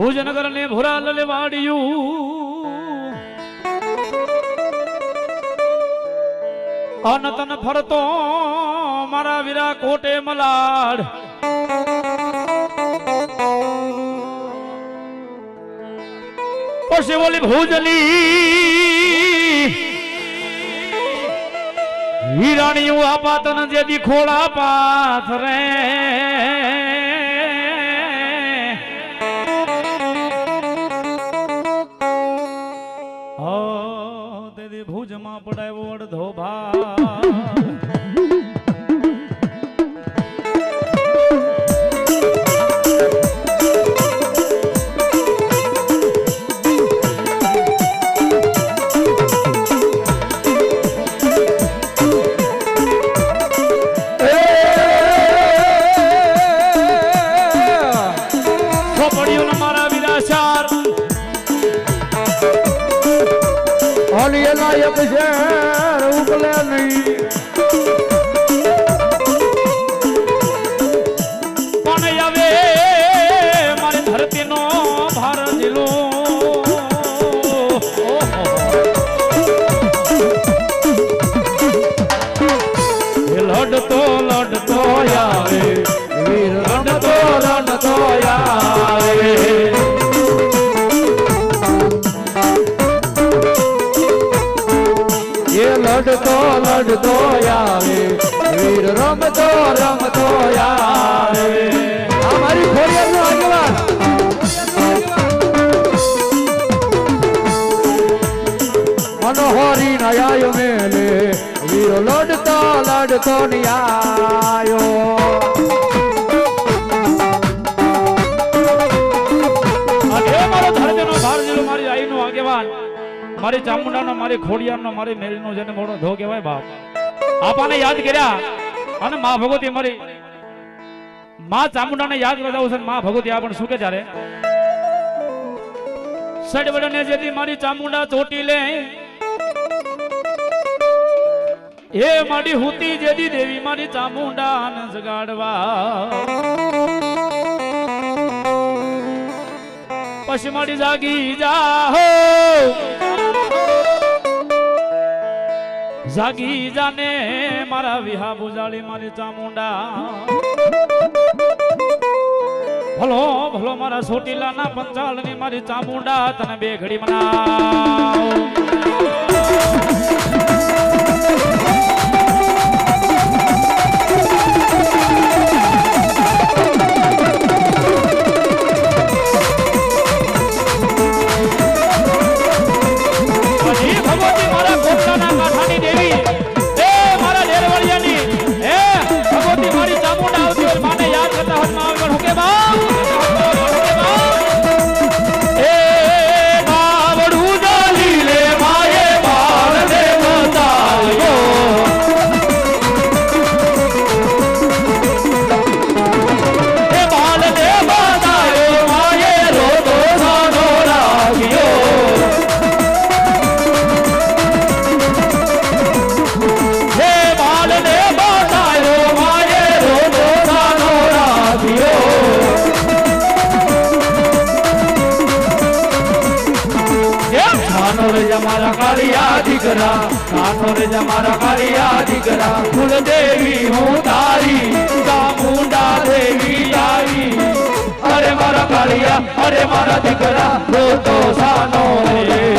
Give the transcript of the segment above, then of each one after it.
ભુજનગર ને ભુરાલ વાડિયું અનતન ફરતો મારા વીરા કોટે મલાડ પછી બોલી ભુજની હીરાણીયું આપાતન જેદી ખોળા પાથરે ભુજમાં પડાયો અડધો ભાગ ઉગલે નહીં પણ આવે મારી ધરતીનો ભાર દિલો લડતો લડતો આવે વીર લડતો લડતો આવે લડતો લડતો આવે વીર રમતો રમતો આવે અમારી ખોડિયારનો આગેવાન મનોહરી નયાયો મેલે વીર લડતો લડતો નિયાયો અને મારો ધરતીનો ભારજીલો મારી આઈનો આગેવાન મારી ચામુંડાનો મારી ખોડિયારનો મારી મેળીનો જેને મોટો ધો કહેવાય બાપ આપાને યાદ કર્યા અને માં ભગવતી મારી માં ચામુંડાને યાદ કરતા છે માં ભગવતી આપણ શું કે ત્યારે સડવડને જેથી મારી ચામુંડા ચોટી લે એ મારી હુતી જેદી દેવી મારી ચામુંડાને જગાડવા પછી મારી જાગી જાહો જાગી જાને મારા વિહા બુજાળી મારી ચામુંડા ભલો ભલો મારા સોટીલાના પંચાળની મારી ચામુંડા તને બે ઘડી મનાવ जमारा कालिया दिगरा नाथो रे जमारा कालिया दिगरा कुल देवी हूँ तारी चामुंडा देवी आई अरे मारा कालिया अरे मारा दिगरा रो तो सानो रे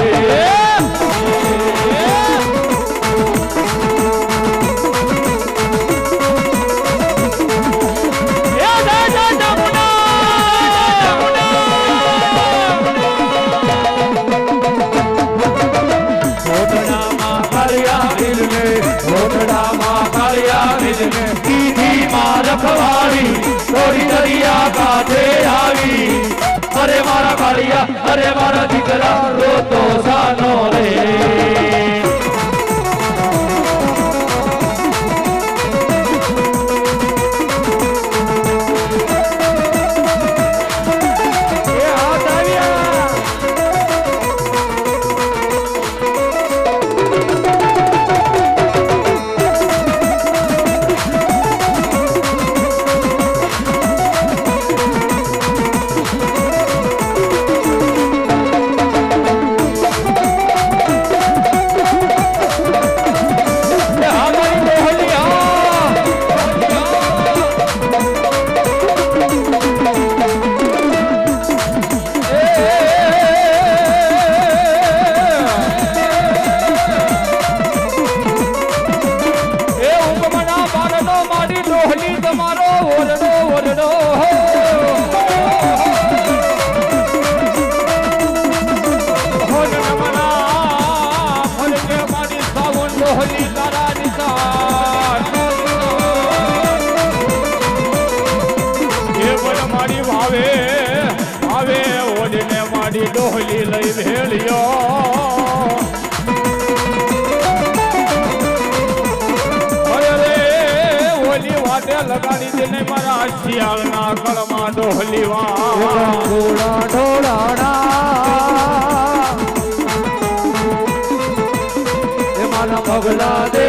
रखवाड़ी थोड़ी दरिया काठे आवी अरे मारा कालिया अरे मारा दिगरा મારી ડોહલી લઈ ભેળ્યો ઓલી વાટે લગાડી દે ને મારા શિયાળના કળમાં ડોહલી ઢોળા ઢોળાણા એ મારા પગલા દે